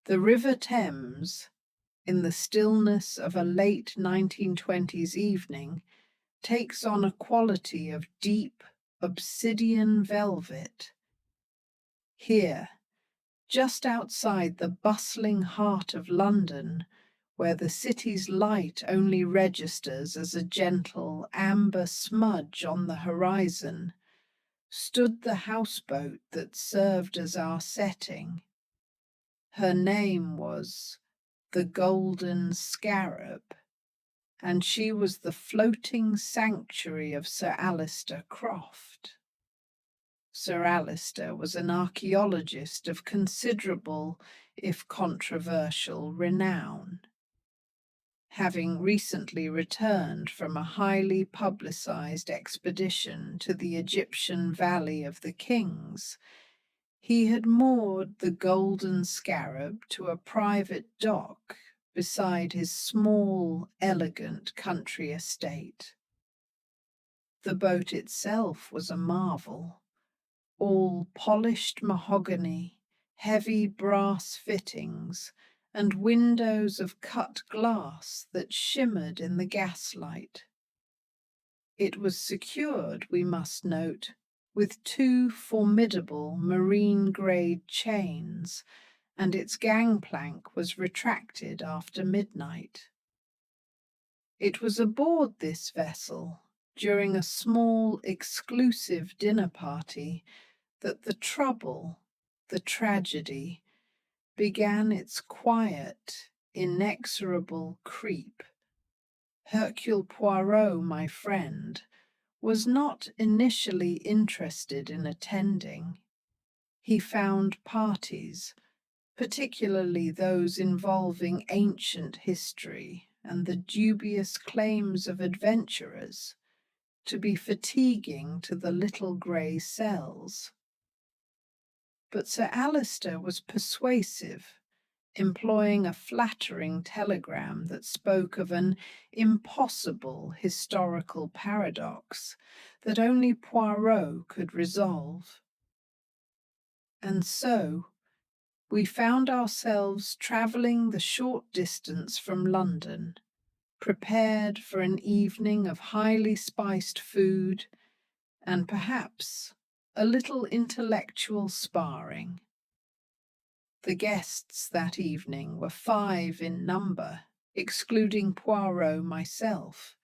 The River Thames, in the stillness of a late 1920s evening, takes on a quality of deep obsidian velvet. Here, just outside the bustling heart of London, where the city's light only registers as a gentle amber smudge on the horizon, stood the houseboat that served as our setting. Her name was the Golden Scarab, and she was the floating sanctuary of Sir Alistair Croft. Sir Alistair was an archaeologist of considerable, if controversial, renown. Having recently returned from a highly publicized expedition to the Egyptian Valley of the Kings, he had moored the Golden Scarab to a private dock beside his small, elegant country estate. The boat itself was a marvel, all polished mahogany, heavy brass fittings, and windows of cut glass that shimmered in the gaslight. It was secured, we must note, with two formidable marine-grade chains, and its gangplank was retracted after midnight. It was aboard this vessel, during a small, exclusive dinner party, that the trouble, the tragedy, began its quiet, inexorable creep. Hercule Poirot, my friend, was not initially interested in attending. He found parties, particularly those involving ancient history and the dubious claims of adventurers, to be fatiguing to the little grey cells. But Sir Alistair was persuasive, employing a flattering telegram that spoke of an impossible historical paradox that only Poirot could resolve. And so we found ourselves travelling the short distance from London, prepared for an evening of highly spiced food and perhaps a little intellectual sparring. The guests that evening were 5 in number, excluding Poirot, myself,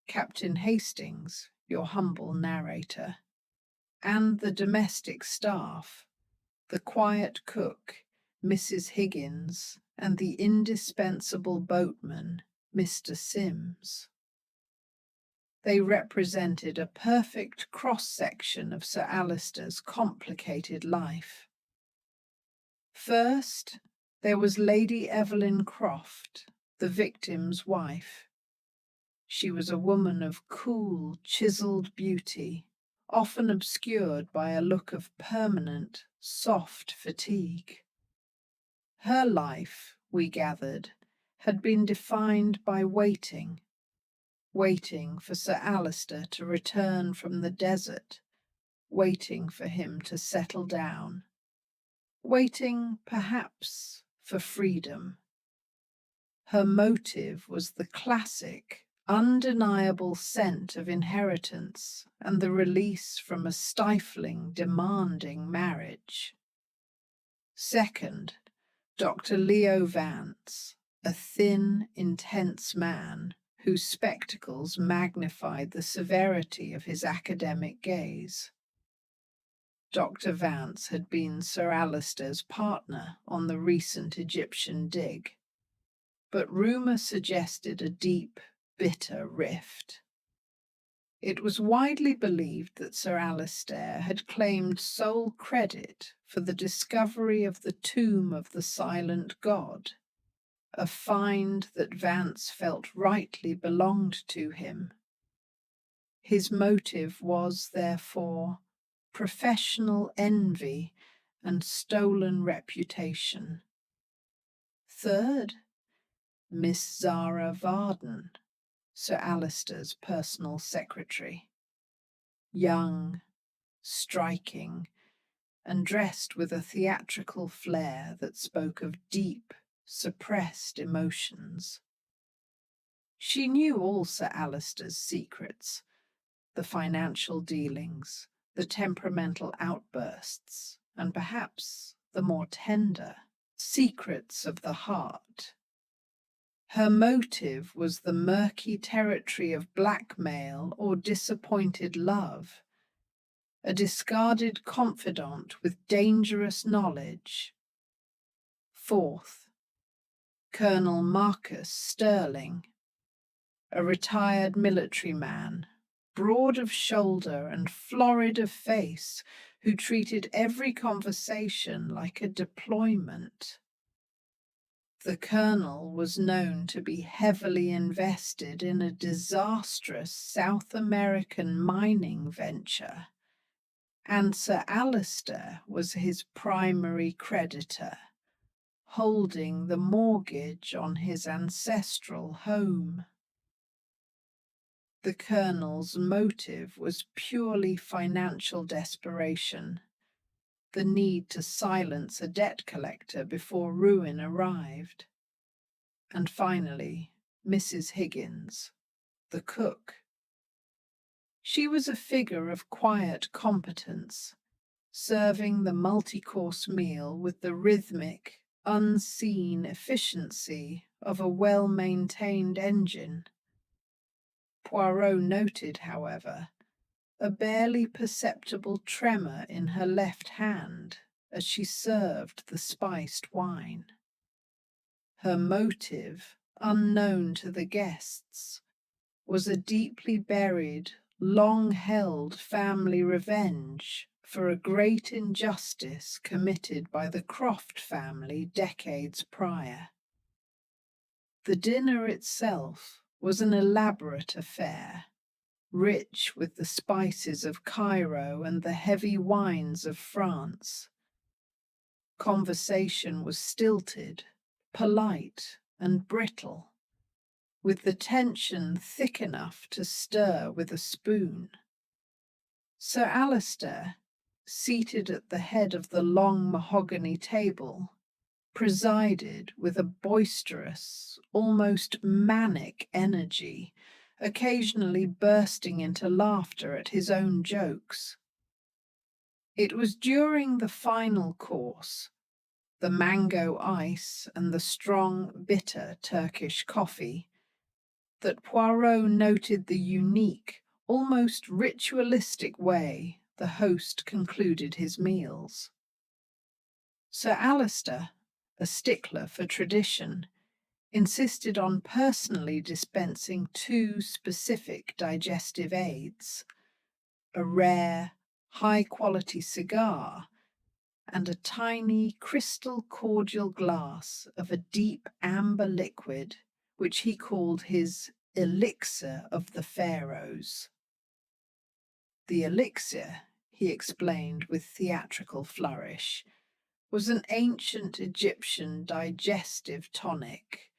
Captain Hastings, your humble narrator, and the domestic staff, the quiet cook, Mrs. Higgins, and the indispensable boatman, Mr. Sims. They represented a perfect cross-section of Sir Alistair's complicated life. First, there was Lady Evelyn Croft, the victim's wife. She was a woman of cool, chiselled beauty, often obscured by a look of permanent, soft fatigue. Her life, we gathered, had been defined by waiting for Sir Alistair to return from the desert, waiting for him to settle down, waiting, perhaps, for freedom. Her motive was the classic, undeniable scent of inheritance and the release from a stifling, demanding marriage. Second, Dr. Leo Vance, a thin, intense man whose spectacles magnified the severity of his academic gaze. Dr. Vance had been Sir Alistair's partner on the recent Egyptian dig, but rumour suggested a deep, bitter rift. It was widely believed that Sir Alistair had claimed sole credit for the discovery of the tomb of the silent god, a find that Vance felt rightly belonged to him. His motive was, therefore, professional envy and stolen reputation. Third, Miss Zara Varden, Sir Alistair's personal secretary. Young, striking, and dressed with a theatrical flair that spoke of deep, suppressed emotions. She knew all Sir Alistair's secrets, the financial dealings, the temperamental outbursts, and perhaps the more tender secrets of the heart. Her motive was the murky territory of blackmail or disappointed love, a discarded confidant with dangerous knowledge. Fourth, Colonel Marcus Sterling, a retired military man, broad of shoulder and florid of face, who treated every conversation like a deployment. The colonel was known to be heavily invested in a disastrous South American mining venture, and Sir Alistair was his primary creditor, holding the mortgage on his ancestral home. The colonel's motive was purely financial desperation, the need to silence a debt collector before ruin arrived. And finally, Mrs. Higgins, the cook. She was a figure of quiet competence, serving the multi-course meal with the rhythmic, unseen efficiency of a well-maintained engine. Poirot noted, however, a barely perceptible tremor in her left hand as she served the spiced wine. Her motive, unknown to the guests, was a deeply buried, long-held family revenge for a great injustice committed by the Croft family decades prior. The dinner itself was an elaborate affair, rich with the spices of Cairo and the heavy wines of France. Conversation was stilted, polite, and brittle, with the tension thick enough to stir with a spoon. Sir Alistair, seated at the head of the long mahogany table, presided with a boisterous, almost manic energy, occasionally bursting into laughter at his own jokes. It was during the final course, the mango ice and the strong, bitter Turkish coffee, that Poirot noted the unique, almost ritualistic way the host concluded his meals. Sir Alistair, a stickler for tradition, insisted on personally dispensing 2 specific digestive aids, a rare, high-quality cigar and a tiny crystal cordial glass of a deep amber liquid which he called his elixir of the pharaohs. The elixir, he explained with theatrical flourish, was an ancient Egyptian digestive tonic,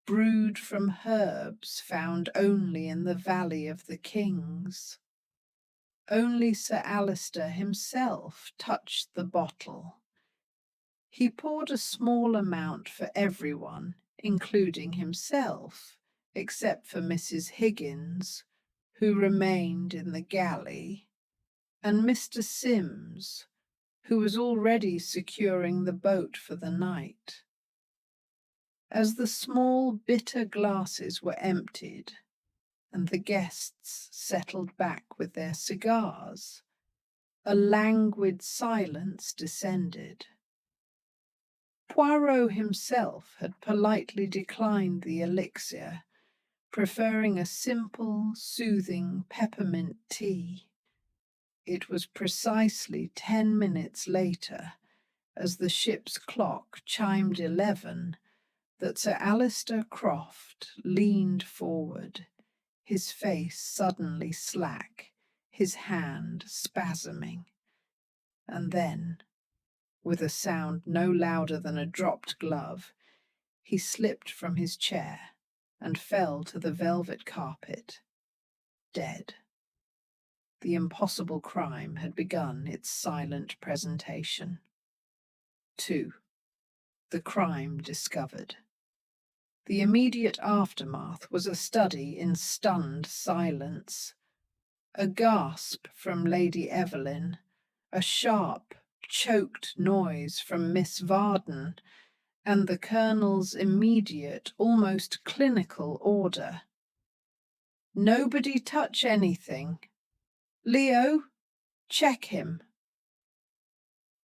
brewed from herbs found only in the Valley of the Kings. Only Sir Alistair himself touched the bottle. He poured a small amount for everyone, including himself, except for Mrs. Higgins, who remained in the galley, and Mr. Sims, who was already securing the boat for the night. As the small, bitter glasses were emptied, and the guests settled back with their cigars, a languid silence descended. Poirot himself had politely declined the elixir, preferring a simple, soothing peppermint tea. It was precisely 10 minutes later, as the ship's clock chimed 11, that Sir Alistair Croft leaned forward, his face suddenly slack, his hand spasming. And then, with a sound no louder than a dropped glove, he slipped from his chair and fell to the velvet carpet, dead. The impossible crime had begun its silent presentation. 2. The crime discovered. The immediate aftermath was a study in stunned silence. A gasp from Lady Evelyn, a sharp, choked noise from Miss Varden, and the Colonel's immediate, almost clinical order. "Nobody touch anything. Leo, check him."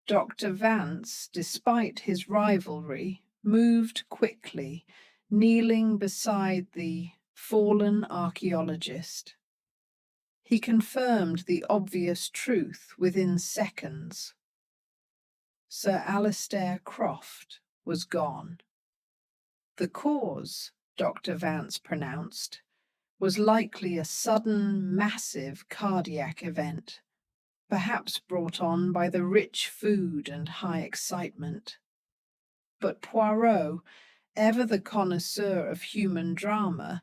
Dr. Vance, despite his rivalry, moved quickly, kneeling beside the fallen archaeologist. He confirmed the obvious truth within seconds. Sir Alistair Croft was gone. The cause, Dr. Vance pronounced, was likely a sudden, massive cardiac event, perhaps brought on by the rich food and high excitement. But Poirot, ever the connoisseur of human drama,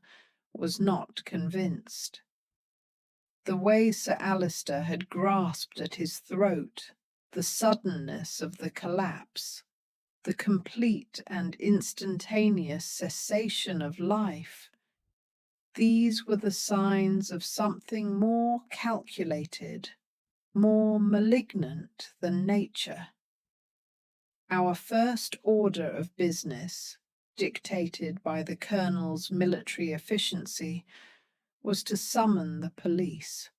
was not convinced. The way Sir Alistair had grasped at his throat, the suddenness of the collapse, the complete and instantaneous cessation of life, these were the signs of something more calculated, more malignant than nature. Our first order of business, dictated by the Colonel's military efficiency, was to summon the police.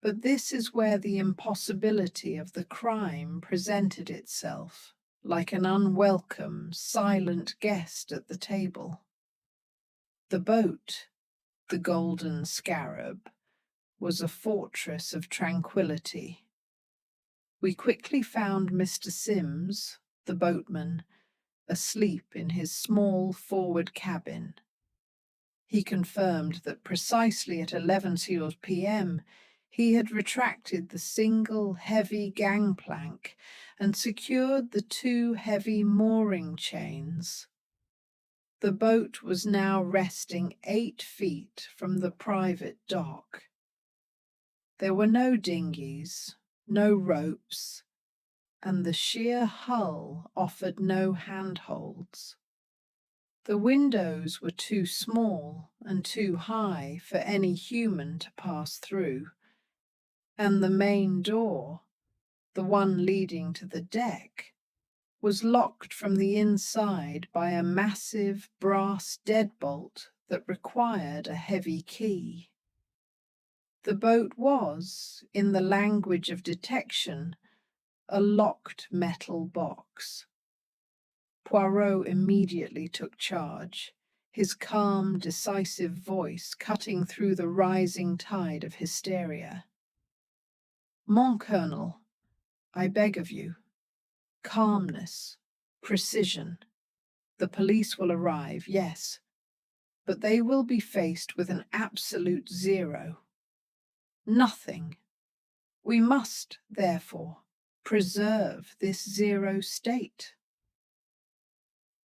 But this is where the impossibility of the crime presented itself, like an unwelcome, silent guest at the table. The boat, the Golden Scarab, was a fortress of tranquility. We quickly found Mr. Sims, the boatman, asleep in his small forward cabin. He confirmed that precisely at 11 p.m. he had retracted the single heavy gangplank and secured the 2 heavy mooring chains. The boat was now resting 8 feet from the private dock. There were no dinghies, no ropes, and the sheer hull offered no handholds. The windows were too small and too high for any human to pass through, and the main door, the one leading to the deck, was locked from the inside by a massive brass deadbolt that required a heavy key. The boat was, in the language of detection, a locked metal box. Poirot immediately took charge, his calm, decisive voice cutting through the rising tide of hysteria. "Mon Colonel, I beg of you, calmness, precision. The police will arrive, yes, but they will be faced with an absolute zero. Nothing. We must, therefore, preserve this zero state."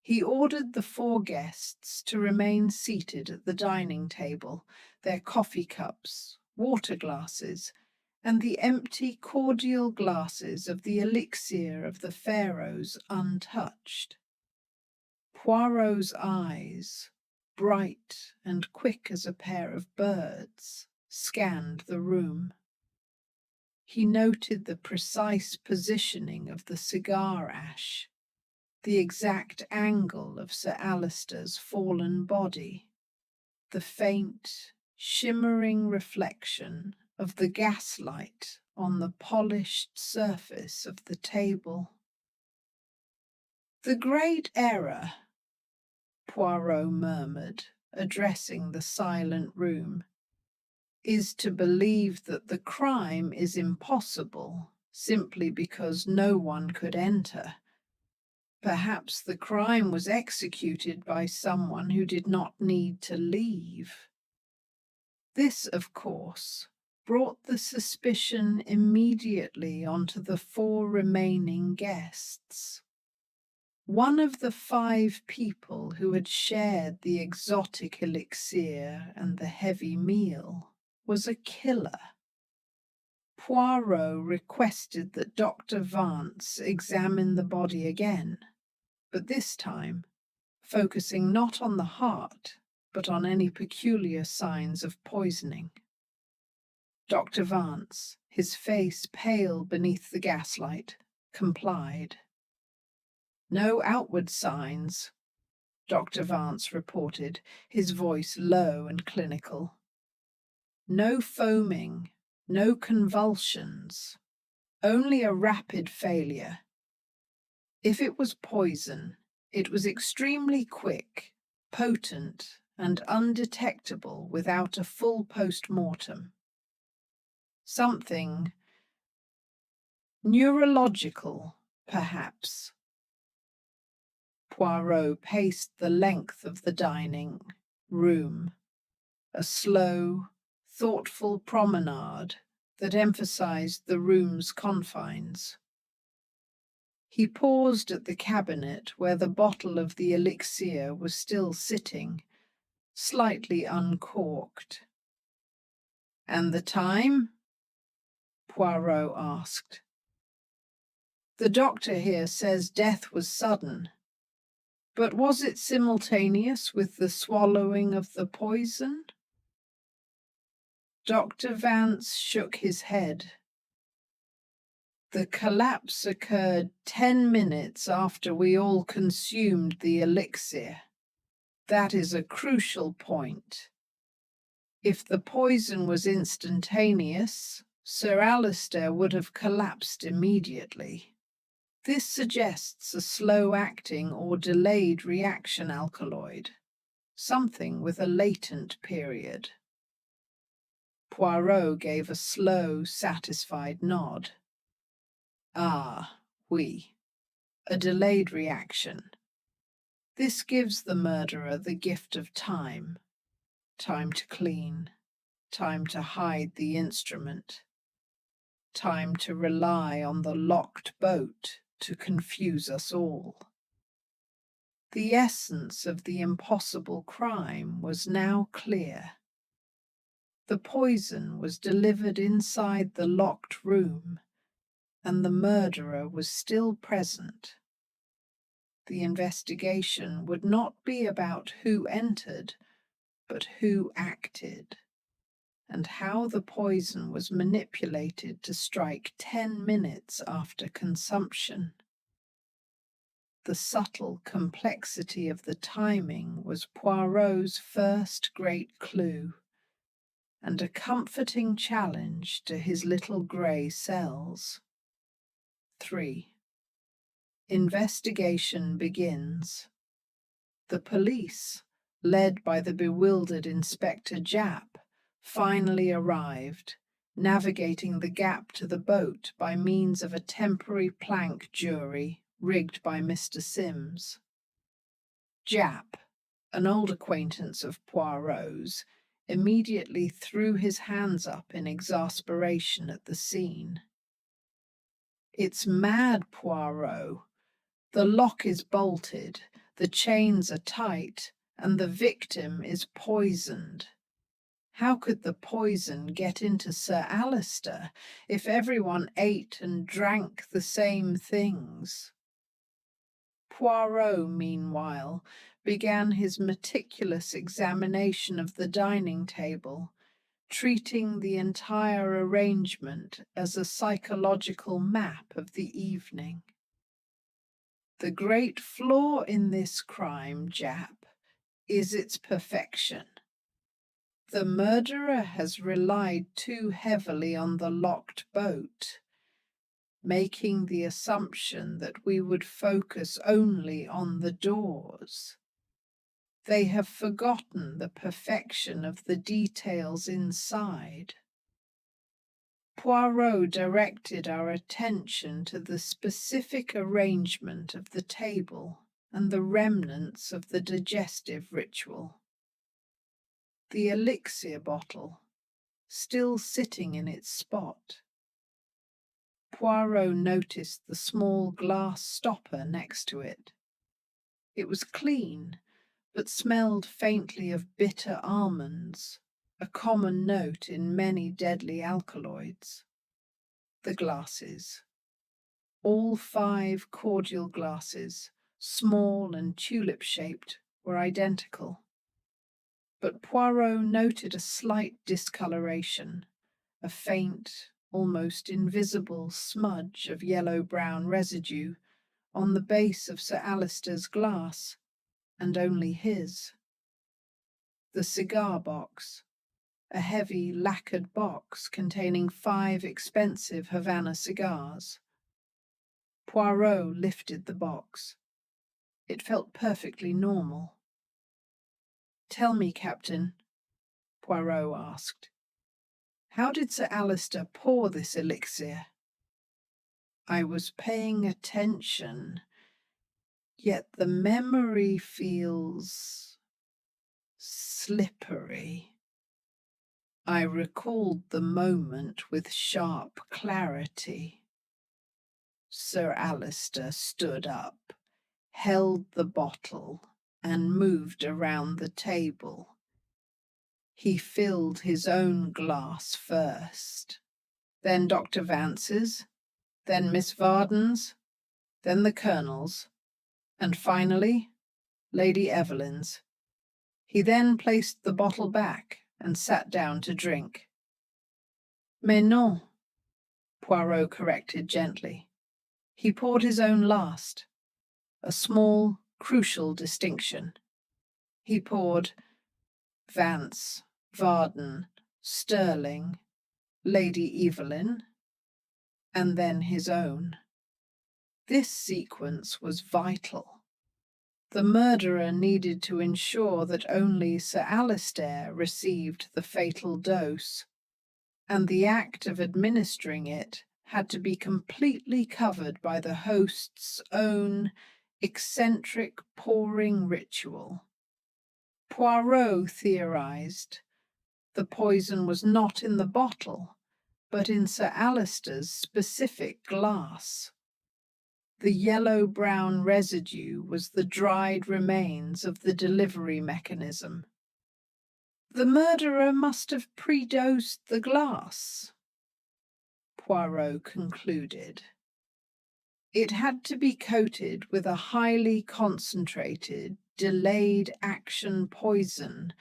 He ordered the 4 guests to remain seated at the dining table, their coffee cups, water glasses, and the empty cordial glasses of the elixir of the pharaohs untouched. Poirot's eyes, bright and quick as a pair of birds, scanned the room. He noted the precise positioning of the cigar ash, the exact angle of Sir Alistair's fallen body, the faint, shimmering reflection of the gaslight on the polished surface of the table. "The great error," Poirot murmured, addressing the silent room, "is to believe that the crime is impossible simply because no one could enter. Perhaps the crime was executed by someone who did not need to leave." This, of course, brought the suspicion immediately onto the 4 remaining guests. One of the 5 people who had shared the exotic elixir and the heavy meal was a killer. Poirot requested that Dr. Vance examine the body again, but this time focusing not on the heart, but on any peculiar signs of poisoning. Dr. Vance, his face pale beneath the gaslight, complied. No outward signs, Dr. Vance reported, his voice low and clinical. No foaming, no convulsions, only a rapid failure. If it was poison, it was extremely quick, potent, and undetectable without a full post-mortem. Something neurological, perhaps. Poirot paced the length of the dining room, a slow, thoughtful promenade that emphasized the room's confines. He paused at the cabinet where the bottle of the elixir was still sitting, slightly uncorked. "And the time?" Poirot asked. "The doctor here says death was sudden. But was it simultaneous with the swallowing of the poison?" Dr. Vance shook his head. "The collapse occurred 10 minutes after we all consumed the elixir. That is a crucial point. If the poison was instantaneous, Sir Alistair would have collapsed immediately. This suggests a slow-acting or delayed reaction alkaloid, something with a latent period." Poirot gave a slow, satisfied nod. "Ah, oui. A delayed reaction. This gives the murderer the gift of time. Time to clean, time to hide the instrument, time to rely on the locked boat to confuse us all." The essence of the impossible crime was now clear. The poison was delivered inside the locked room, and the murderer was still present. The investigation would not be about who entered, but who acted, and how the poison was manipulated to strike 10 minutes after consumption. The subtle complexity of the timing was Poirot's first great clue, and a comforting challenge to his little grey cells. 3. Investigation begins. The police, led by the bewildered Inspector Japp, finally arrived, navigating the gap to the boat by means of a temporary plank jury rigged by Mr. Sims. Japp, an old acquaintance of Poirot's, immediately threw his hands up in exasperation at the scene. "It's mad, Poirot. The lock is bolted, the chains are tight, and the victim is poisoned. How could the poison get into Sir Alistair if everyone ate and drank the same things?" Poirot, meanwhile, began his meticulous examination of the dining table, treating the entire arrangement as a psychological map of the evening. "The great flaw in this crime, Japp, is its perfection. The murderer has relied too heavily on the locked boat, making the assumption that we would focus only on the doors. They have forgotten the perfection of the details inside. Poirot directed our attention to the specific arrangement of the table and the remnants of the digestive ritual. The elixir bottle, still sitting in its spot. Poirot noticed the small glass stopper next to it. It was clean, but smelled faintly of bitter almonds, a common note in many deadly alkaloids. the glasses. All 5 cordial glasses, small and tulip-shaped, were identical. But Poirot noted a slight discoloration, a faint, almost invisible smudge of yellow-brown residue on the base of Sir Alistair's glass, and only his. The cigar box, a heavy lacquered box containing 5 expensive Havana cigars. Poirot lifted the box. It felt perfectly normal. "Tell me, Captain," Poirot asked, "how did Sir Alistair pour this elixir?" "I was paying attention, yet the memory feels slippery." I recalled the moment with sharp clarity. Sir Alistair stood up, held the bottle, and moved around the table. He filled his own glass first, then Dr. Vance's, then Miss Varden's, then the Colonel's, and finally Lady Evelyn's. He then placed the bottle back and sat down to drink. "Mais non," Poirot corrected gently. He poured his own last, a small, crucial distinction. He poured Vance, Varden, Sterling, Lady Evelyn, and then his own. This sequence was vital. The murderer needed to ensure that only Sir Alistair received the fatal dose, and the act of administering it had to be completely covered by the host's own eccentric pouring ritual. Poirot theorized the poison was not in the bottle, but in Sir Alistair's specific glass. The yellow-brown residue was the dried remains of the delivery mechanism. The murderer must have predosed the glass, Poirot concluded. It had to be coated with a highly concentrated, delayed action poison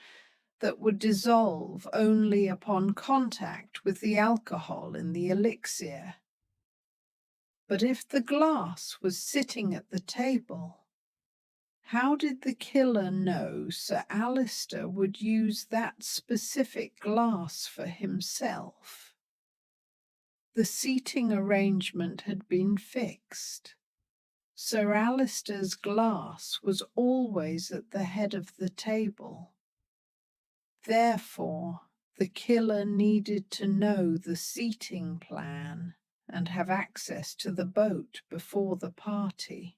that would dissolve only upon contact with the alcohol in the elixir. But if the glass was sitting at the table, how did the killer know Sir Alistair would use that specific glass for himself? The seating arrangement had been fixed. Sir Alistair's glass was always at the head of the table. Therefore, the killer needed to know the seating plan and have access to the boat before the party.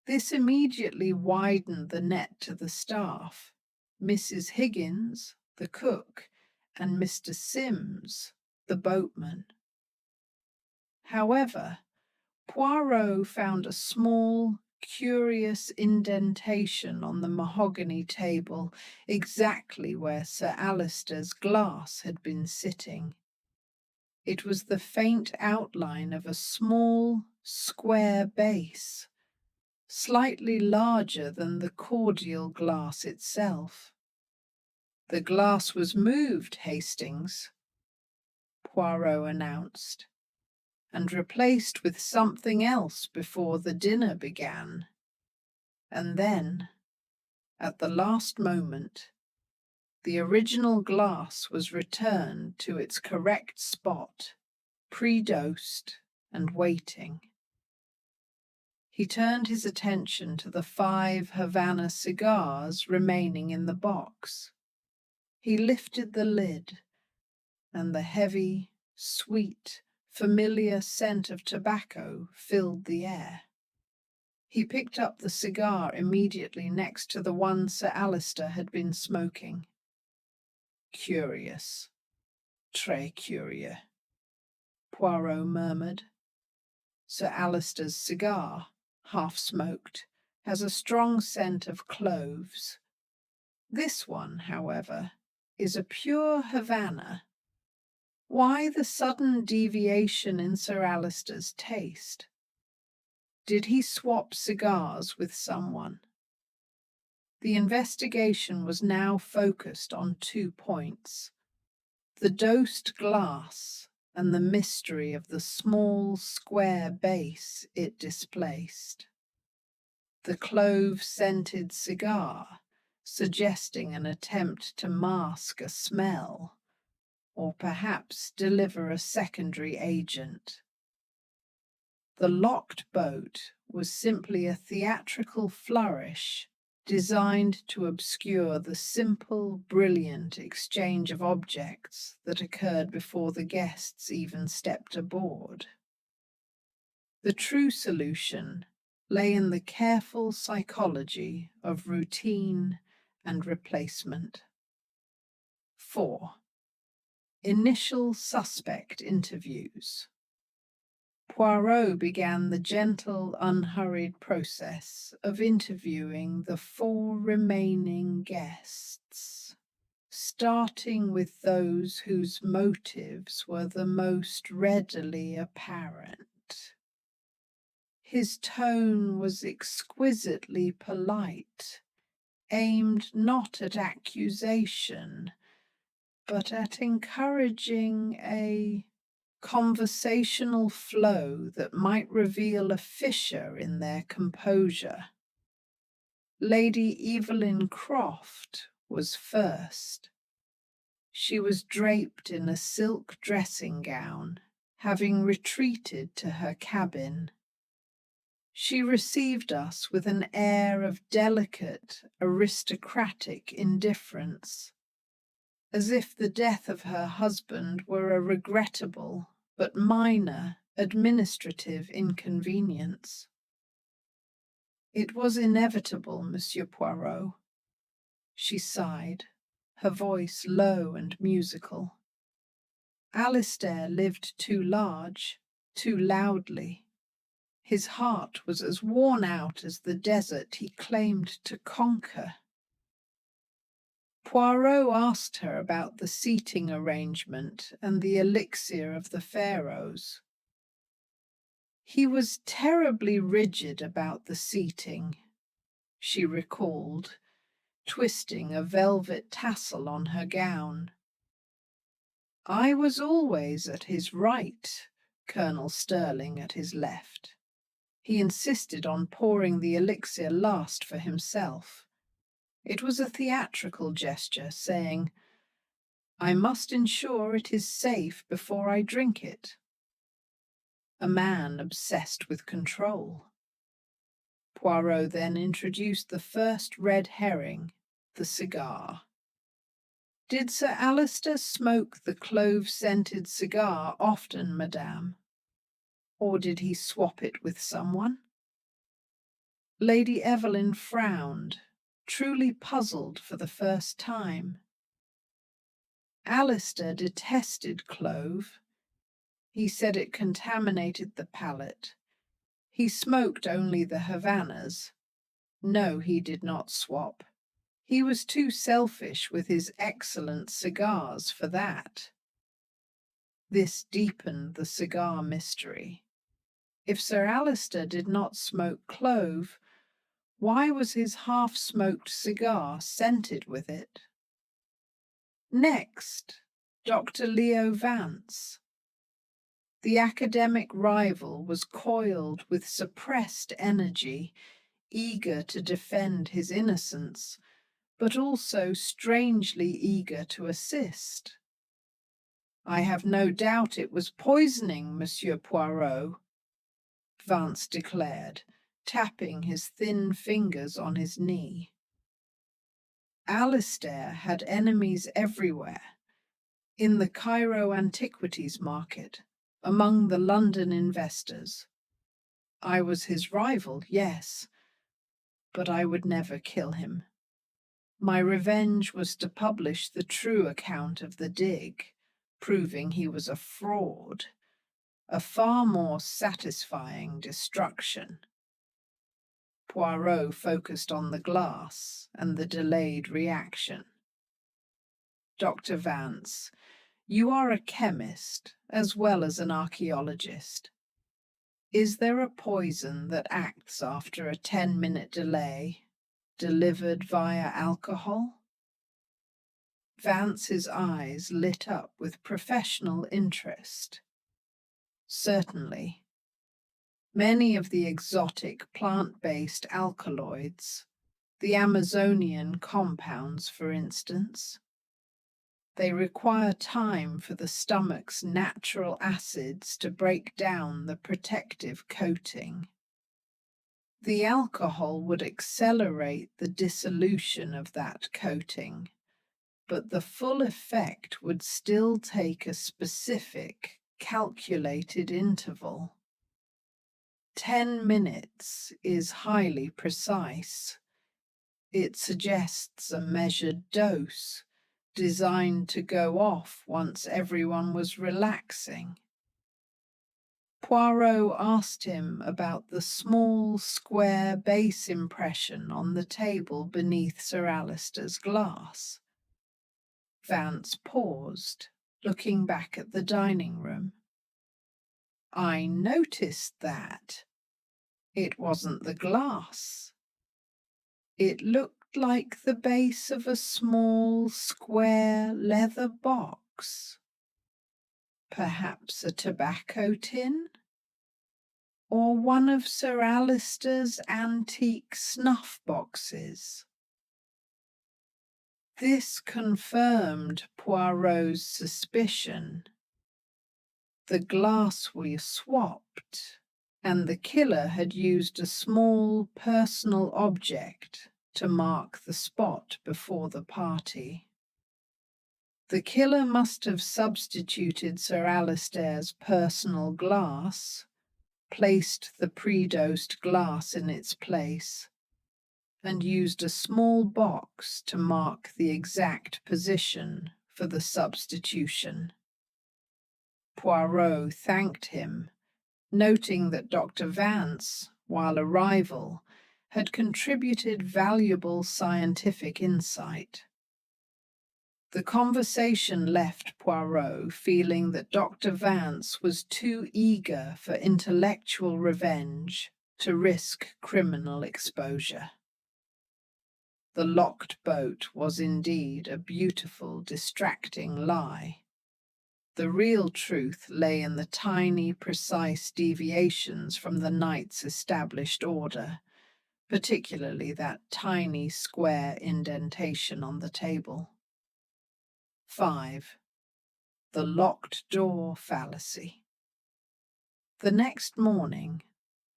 This immediately widened the net to the staff, Mrs. Higgins, the cook, and Mr. Sims, the boatman. However, Poirot found a small, curious indentation on the mahogany table exactly where Sir Alistair's glass had been sitting. It was the faint outline of a small, square base, slightly larger than the cordial glass itself. "The glass was moved, Hastings," Poirot announced, "and replaced with something else before the dinner began. And then, at the last moment, the original glass was returned to its correct spot, pre-dosed and waiting." He turned his attention to the 5 Havana cigars remaining in the box. He lifted the lid, and the heavy, sweet, familiar scent of tobacco filled the air. He picked up the cigar immediately next to the one Sir Alistair had been smoking. "Curious, très curieux," Poirot murmured. Sir Alistair's cigar, half-smoked, has a strong scent of cloves. This one, however, is a pure Havana. Why the sudden deviation in Sir Alistair's taste? Did he swap cigars with someone? The investigation was now focused on 2 points: the dosed glass and the mystery of the small square base it displaced. The clove-scented cigar, suggesting an attempt to mask a smell, or perhaps deliver a secondary agent. The locked boat was simply a theatrical flourish designed to obscure the simple, brilliant exchange of objects that occurred before the guests even stepped aboard. The true solution lay in the careful psychology of routine and replacement. 4. Initial suspect interviews. Poirot began the gentle, unhurried process of interviewing the 4 remaining guests, starting with those whose motives were the most readily apparent. His tone was exquisitely polite, aimed not at accusation, but at encouraging a conversational flow that might reveal a fissure in their composure. Lady Evelyn Croft was first. She was draped in a silk dressing gown, having retreated to her cabin. She received us with an air of delicate, aristocratic indifference, as if the death of her husband were a regrettable but minor administrative inconvenience. It was inevitable, Monsieur Poirot. She sighed, her voice low and musical. Alistair lived too large, too loudly. His heart was as worn out as the desert he claimed to conquer. Poirot asked her about the seating arrangement and the elixir of the pharaohs. He was terribly rigid about the seating, she recalled, twisting a velvet tassel on her gown. I was always at his right, Colonel Stirling at his left. He insisted on pouring the elixir last for himself. It was a theatrical gesture, saying, I must ensure it is safe before I drink it. A man obsessed with control. Poirot then introduced the first red herring, the cigar. Did Sir Alistair smoke the clove-scented cigar often, madame? Or did he swap it with someone? Lady Evelyn frowned, truly puzzled for the first time. Alistair detested clove. He said it contaminated the palate. He smoked only the Havanas. No, he did not swap. He was too selfish with his excellent cigars for that. This deepened the cigar mystery. If Sir Alistair did not smoke clove, why was his half-smoked cigar scented with it? Next, Dr. Leo Vance. The academic rival was coiled with suppressed energy, eager to defend his innocence, but also strangely eager to assist. I have no doubt it was poisoning, Monsieur Poirot, Vance declared, tapping his thin fingers on his knee. Alistair had enemies everywhere, in the Cairo antiquities market, among the London investors. I was his rival, yes, but I would never kill him. My revenge was to publish the true account of the dig, proving he was a fraud, a far more satisfying destruction. Poirot focused on the glass and the delayed reaction. Dr. Vance, You are a chemist as well as an archaeologist. Is there a poison that acts after a 10-minute delay, delivered via alcohol? Vance's eyes lit up with professional interest. Certainly. Many of the exotic plant-based alkaloids, the Amazonian compounds, for instance, they require time for the stomach's natural acids to break down the protective coating. The alcohol would accelerate the dissolution of that coating, but the full effect would still take a specific, calculated interval. 10 minutes is highly precise. It suggests a measured dose, designed to go off once everyone was relaxing. Poirot asked him about the small, square base impression on the table beneath Sir Alistair's glass. Vance paused, looking back at the dining room. I noticed that. It wasn't the glass. It looked like the base of a small, square leather box. Perhaps a tobacco tin? Or one of Sir Alistair's antique snuff boxes. This confirmed Poirot's suspicion. The glass was swapped, and the killer had used a small personal object to mark the spot before the party. The killer must have substituted Sir Alistair's personal glass, placed the pre-dosed glass in its place, and used a small box to mark the exact position for the substitution. Poirot thanked him, noting that Dr. Vance, while a rival, had contributed valuable scientific insight. The conversation left Poirot feeling that Dr. Vance was too eager for intellectual revenge to risk criminal exposure. The locked boat was indeed a beautiful, distracting lie. The real truth lay in the tiny, precise deviations from the night's established order, particularly that tiny square indentation on the table. 5. The locked door fallacy. The next morning,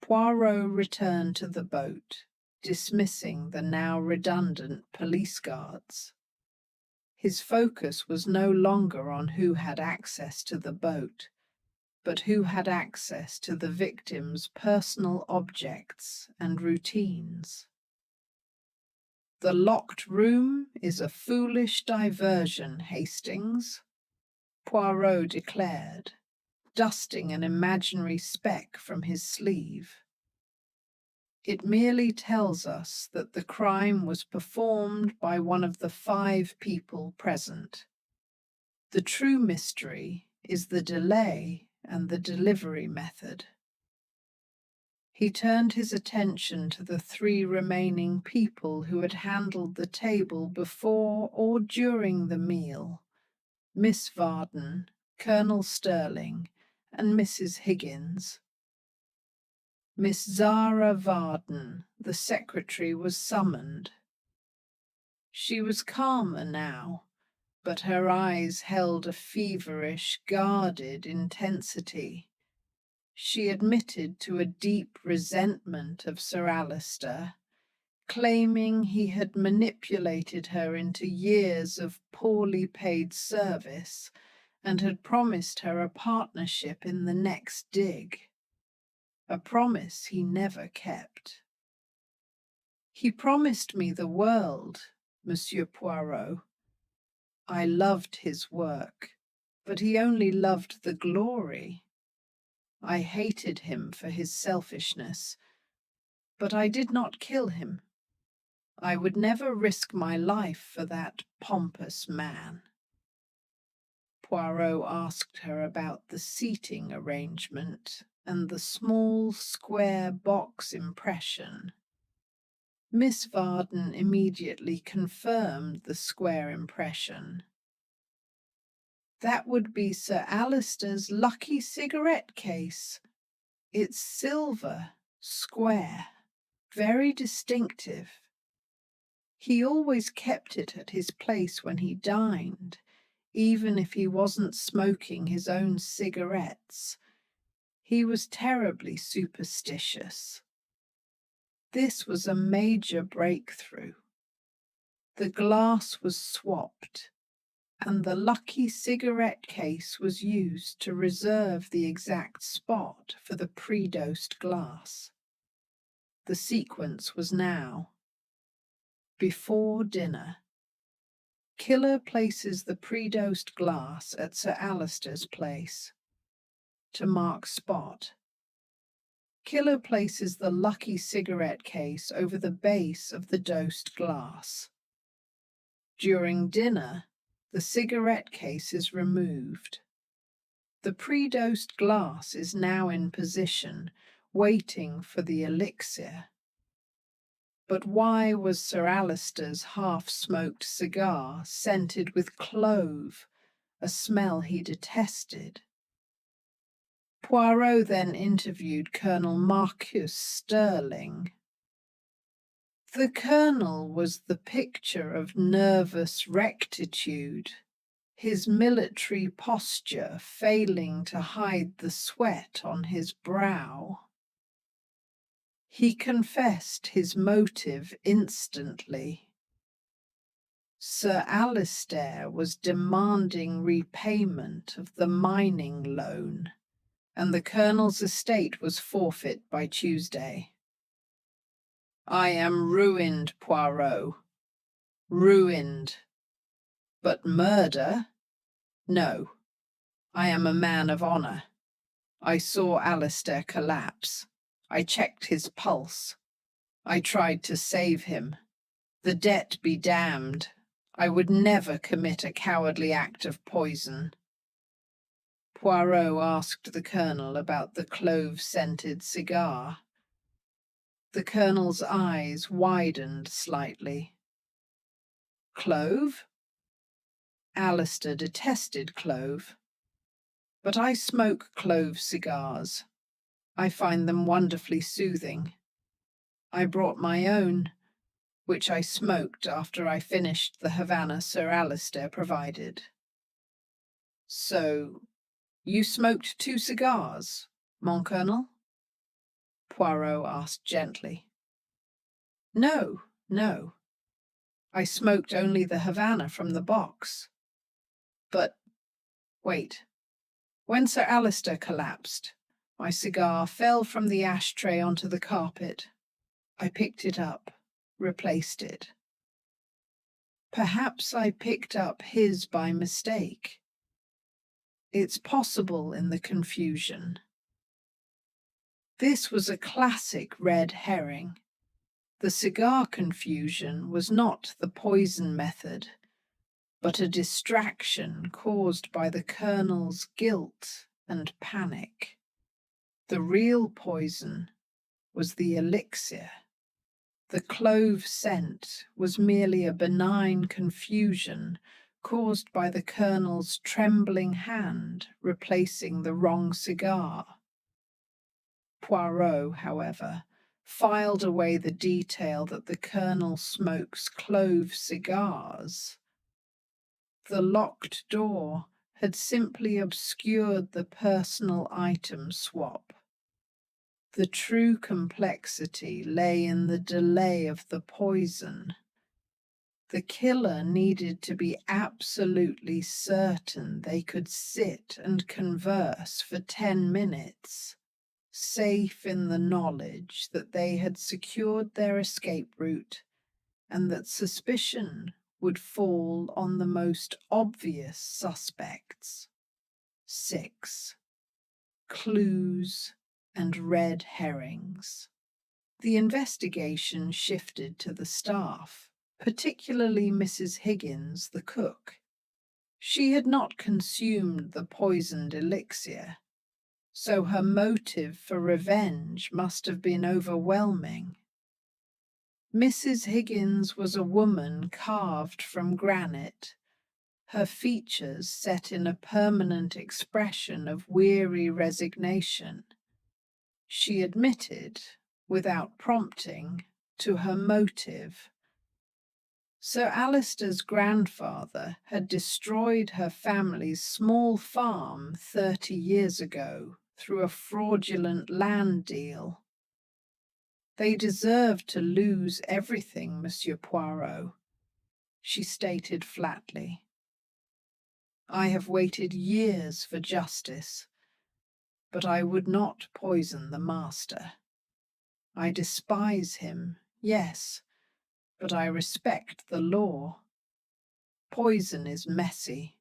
Poirot returned to the boat, dismissing the now redundant police guards. His focus was no longer on who had access to the boat, but who had access to the victim's personal objects and routines. The locked room is a foolish diversion, Hastings, Poirot declared, dusting an imaginary speck from his sleeve. It merely tells us that the crime was performed by one of the 5 people present. The true mystery is the delay and the delivery method. He turned his attention to the 3 remaining people who had handled the table before or during the meal: Miss Varden, Colonel Sterling, and Mrs. Higgins. Miss Zara Varden, the secretary, was summoned. She was calmer now, but her eyes held a feverish, guarded intensity. She admitted to a deep resentment of Sir Alistair, claiming he had manipulated her into years of poorly paid service and had promised her a partnership in the next dig. A promise he never kept. He promised me the world, Monsieur Poirot. I loved his work, but he only loved the glory. I hated him for his selfishness, but I did not kill him. I would never risk my life for that pompous man. Poirot asked her about the seating arrangement and the small square box impression. Miss Varden immediately confirmed the square impression. That would be Sir Alistair's lucky cigarette case. It's silver, square, very distinctive. He always kept it at his place when he dined, even if he wasn't smoking his own cigarettes. He was terribly superstitious. This was a major breakthrough. The glass was swapped, and the lucky cigarette case was used to reserve the exact spot for the pre-dosed glass. The sequence was now: before dinner, killer places the pre-dosed glass at Sir Alistair's place. To mark spot, killer places the lucky cigarette case over the base of the dosed glass. During dinner, the cigarette case is removed. The pre-dosed glass is now in position, waiting for the elixir. But why was Sir Alistair's half-smoked cigar scented with clove, a smell he detested? Poirot then interviewed Colonel Marcus Sterling. The colonel was the picture of nervous rectitude, his military posture failing to hide the sweat on his brow. He confessed his motive instantly. Sir Alistair was demanding repayment of the mining loan, and the colonel's estate was forfeit by Tuesday. I am ruined, Poirot. Ruined. But murder? No. I am a man of honour. I saw Alistair collapse. I checked his pulse. I tried to save him. The debt be damned. I would never commit a cowardly act of poison. Poirot asked the colonel about the clove-scented cigar. The colonel's eyes widened slightly. Clove? Alistair detested clove. But I smoke clove cigars. I find them wonderfully soothing. I brought my own, which I smoked after I finished the Havana Sir Alistair provided. So, you smoked 2 cigars, mon colonel? Poirot asked gently. No, no. I smoked only the Havana from the box. But, wait. When Sir Alistair collapsed, my cigar fell from the ashtray onto the carpet. I picked it up, replaced it. Perhaps I picked up his by mistake. It's possible in the confusion. This was a classic red herring. The cigar confusion was not the poison method, but a distraction caused by the colonel's guilt and panic. The real poison was the elixir. The clove scent was merely a benign confusion caused by the colonel's trembling hand replacing the wrong cigar. Poirot, however, filed away the detail that the colonel smokes clove cigars. The locked door had simply obscured the personal item swap. The true complexity lay in the delay of the poison. The killer needed to be absolutely certain they could sit and converse for 10 minutes, safe in the knowledge that they had secured their escape route and that suspicion would fall on the most obvious suspects. 6. Clues and red herrings. The investigation shifted to the staff, particularly Mrs. Higgins, the cook. She had not consumed the poisoned elixir, so her motive for revenge must have been overwhelming. Mrs. Higgins was a woman carved from granite, her features set in a permanent expression of weary resignation. She admitted, without prompting, to her motive. Sir Alistair's grandfather had destroyed her family's small farm 30 years ago through a fraudulent land deal. They deserve to lose everything, Monsieur Poirot, she stated flatly. I have waited years for justice, but I would not poison the master. I despise him, yes, but I respect the law. Poison is messy.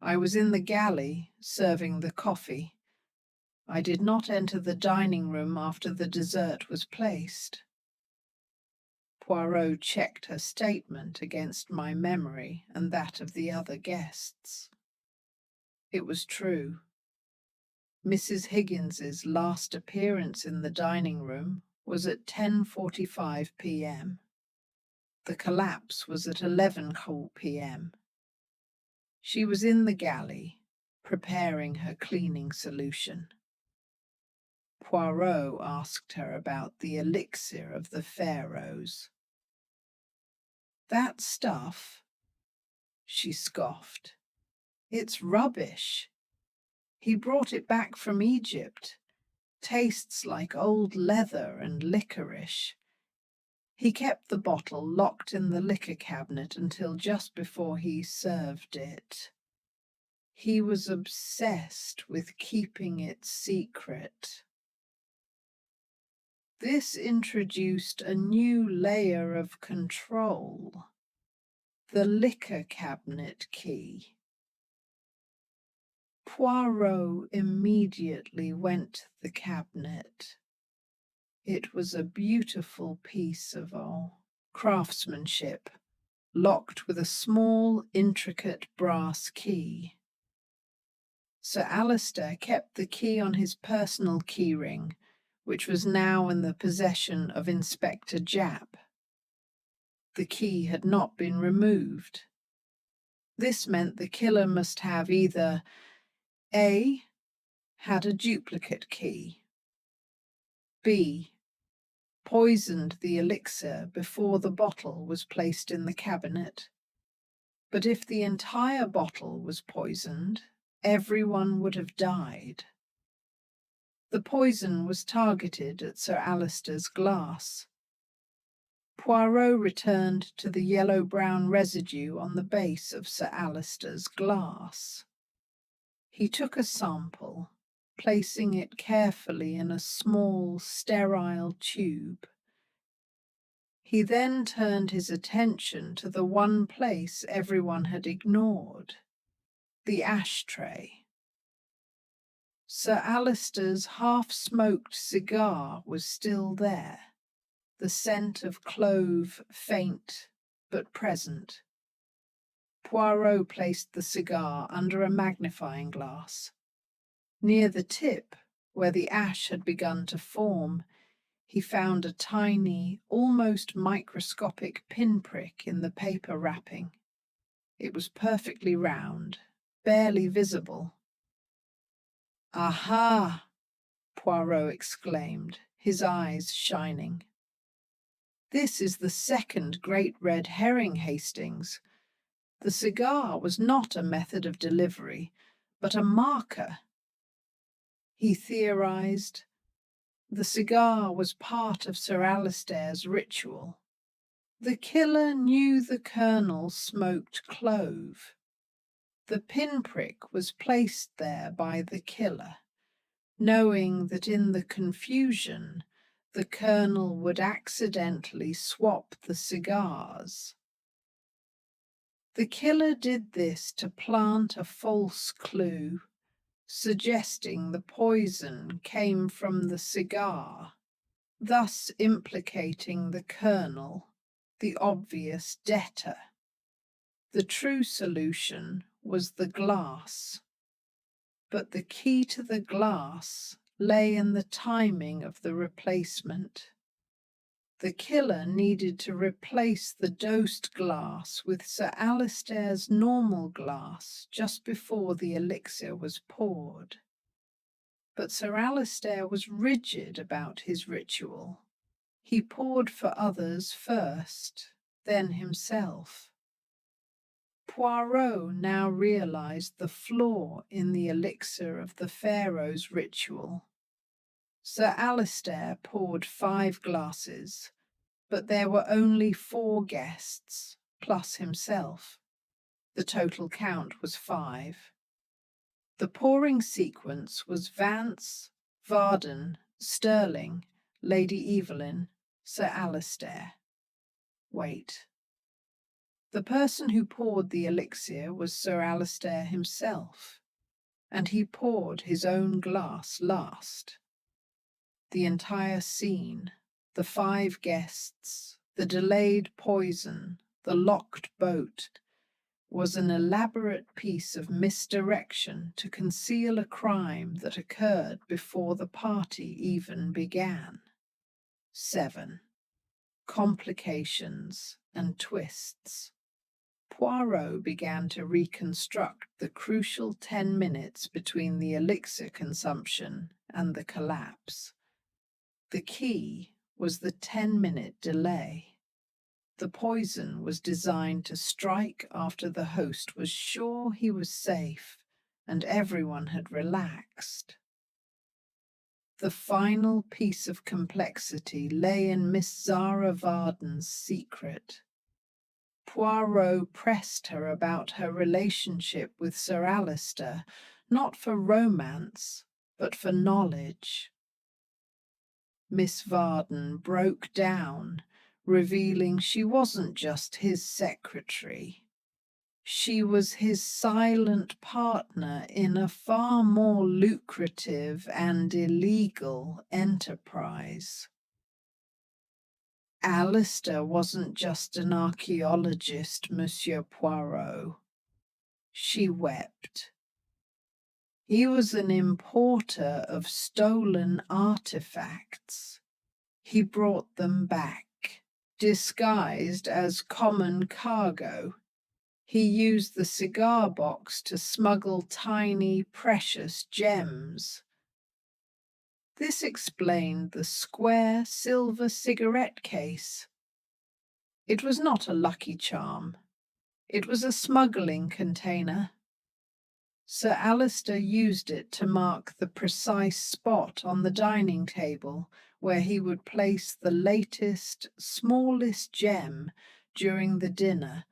I was in the galley, serving the coffee. I did not enter the dining room after the dessert was placed. Poirot checked her statement against my memory and that of the other guests. It was true. Mrs. Higgins's last appearance in the dining room was at 10:45 p.m. The collapse was at 11 p.m. She was in the galley, preparing her cleaning solution. Poirot asked her about the elixir of the pharaohs. That stuff, she scoffed. It's rubbish. He brought it back from Egypt. Tastes like old leather and licorice. He kept the bottle locked in the liquor cabinet until just before he served it. He was obsessed with keeping it secret. This introduced a new layer of control. The liquor cabinet key. Poirot immediately went to the cabinet. It was a beautiful piece of craftsmanship, locked with a small, intricate brass key. Sir Alistair kept the key on his personal keyring, which was now in the possession of Inspector Japp. The key had not been removed. This meant the killer must have either A. had a duplicate key, B. poisoned the elixir before the bottle was placed in the cabinet. But if the entire bottle was poisoned, everyone would have died. The poison was targeted at Sir Alistair's glass. Poirot returned to the yellow-brown residue on the base of Sir Alistair's glass. He took a sample, placing it carefully in a small, sterile tube. He then turned his attention to the one place everyone had ignored, the ashtray. Sir Alistair's half-smoked cigar was still there, the scent of clove faint but present. Poirot placed the cigar under a magnifying glass. Near the tip, where the ash had begun to form, he found a tiny, almost microscopic pinprick in the paper wrapping. It was perfectly round, barely visible. "Aha!" Poirot exclaimed, his eyes shining. "This is the second great red herring, Hastings. The cigar was not a method of delivery, but a marker." He theorized. The cigar was part of Sir Alistair's ritual. The killer knew the colonel smoked clove. The pinprick was placed there by the killer, knowing that in the confusion the colonel would accidentally swap the cigars. The killer did this to plant a false clue, suggesting the poison came from the cigar, thus implicating the colonel, the obvious debtor. The true solution was the glass, but the key to the glass lay in the timing of the replacement. The killer needed to replace the dosed glass with Sir Alistair's normal glass just before the elixir was poured. But Sir Alistair was rigid about his ritual. He poured for others first, then himself. Poirot now realized the flaw in the elixir of the Pharaoh's ritual. Sir Alistair poured 5 glasses, but there were only 4 guests, plus himself. The total count was 5. The pouring sequence was Vance, Varden, Sterling, Lady Evelyn, Sir Alistair. Wait. The person who poured the elixir was Sir Alistair himself, and he poured his own glass last. The entire scene, the 5 guests, the delayed poison, the locked boat, was an elaborate piece of misdirection to conceal a crime that occurred before the party even began. 7. Complications and twists. Poirot began to reconstruct the crucial 10 minutes between the elixir consumption and the collapse. The key was the 10-minute delay. The poison was designed to strike after the host was sure he was safe and everyone had relaxed. The final piece of complexity lay in Miss Zara Varden's secret. Poirot pressed her about her relationship with Sir Alistair, not for romance, but for knowledge. Miss Varden broke down, revealing she wasn't just his secretary. She was his silent partner in a far more lucrative and illegal enterprise. Alistair wasn't just an archaeologist, Monsieur Poirot. She wept. He was an importer of stolen artifacts. He brought them back, disguised as common cargo. He used the cigar box to smuggle tiny, precious gems. This explained the square silver cigarette case. It was not a lucky charm. It was a smuggling container. Sir Alistair used it to mark the precise spot on the dining table where he would place the latest, smallest gem during the dinner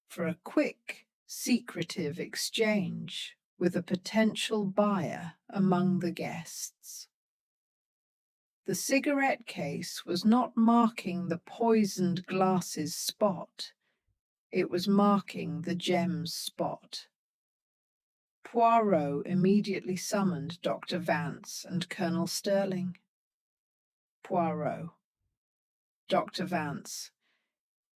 for a quick, secretive exchange with a potential buyer among the guests. The cigarette case was not marking the poisoned glass's spot. It was marking the gem's spot. Poirot immediately summoned Dr. Vance and Colonel Sterling. Poirot. Dr. Vance,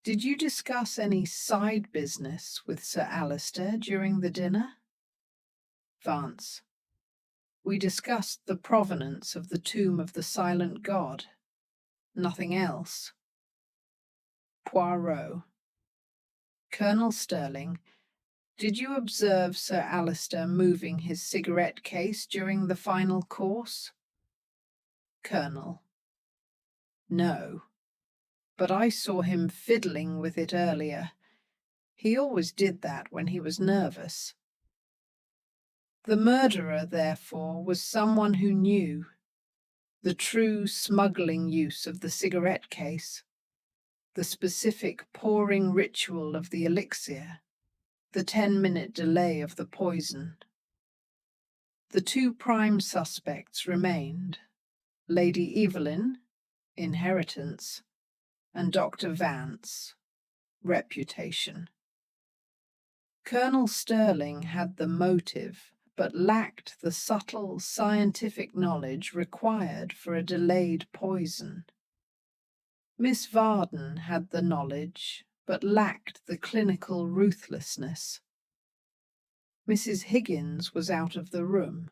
did you discuss any side business with Sir Alistair during the dinner? Vance. We discussed the provenance of the tomb of the silent god. Nothing else. Poirot. Colonel Sterling, did you observe Sir Alistair moving his cigarette case during the final course? Colonel. No, but I saw him fiddling with it earlier. He always did that when he was nervous. The murderer, therefore, was someone who knew the true smuggling use of the cigarette case, the specific pouring ritual of the elixir, the 10-minute delay of the poison. The 2 prime suspects remained, Lady Evelyn, inheritance, and Dr. Vance, reputation. Colonel Sterling had the motive, but lacked the subtle scientific knowledge required for a delayed poison. Miss Varden had the knowledge, but lacked the clinical ruthlessness. Mrs. Higgins was out of the room.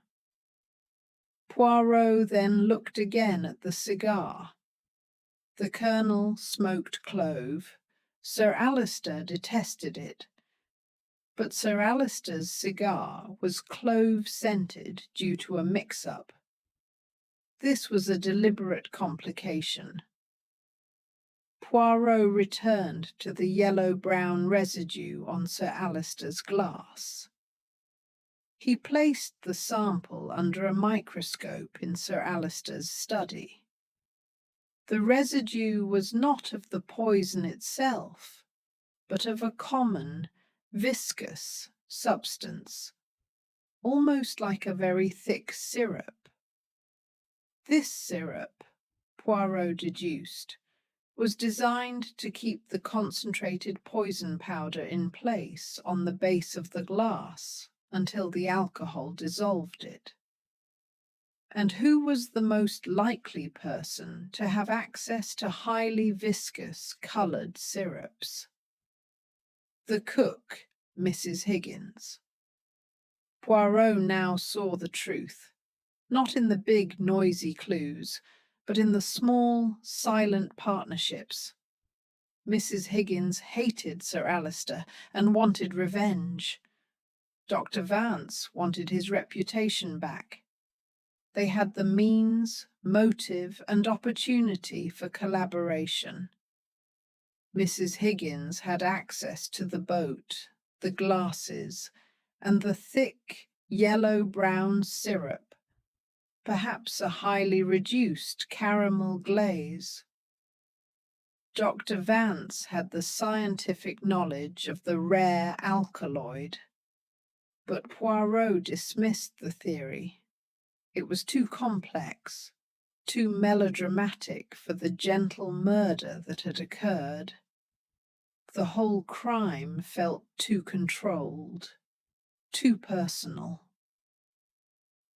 Poirot then looked again at the cigar. The Colonel smoked Clove. Sir Alistair detested it. But Sir Alistair's cigar was clove-scented due to a mix-up. This was a deliberate complication. Poirot returned to the yellow-brown residue on Sir Alistair's glass. He placed the sample under a microscope in Sir Alistair's study. The residue was not of the poison itself, but of a common, viscous substance, almost like a very thick syrup. This syrup, Poirot deduced, was designed to keep the concentrated poison powder in place on the base of the glass until the alcohol dissolved it. And who was the most likely person to have access to highly viscous coloured syrups? The cook, Mrs. Higgins. Poirot now saw the truth, not in the big, noisy clues, but in the small, silent partnerships. Mrs. Higgins hated Sir Alistair and wanted revenge. Dr. Vance wanted his reputation back. They had the means, motive, and opportunity for collaboration. Mrs. Higgins had access to the boat, the glasses, and the thick, yellow-brown syrup, perhaps a highly reduced caramel glaze. Dr. Vance had the scientific knowledge of the rare alkaloid, but Poirot dismissed the theory. It was too complex, too melodramatic for the gentle murder that had occurred. The whole crime felt too controlled, too personal.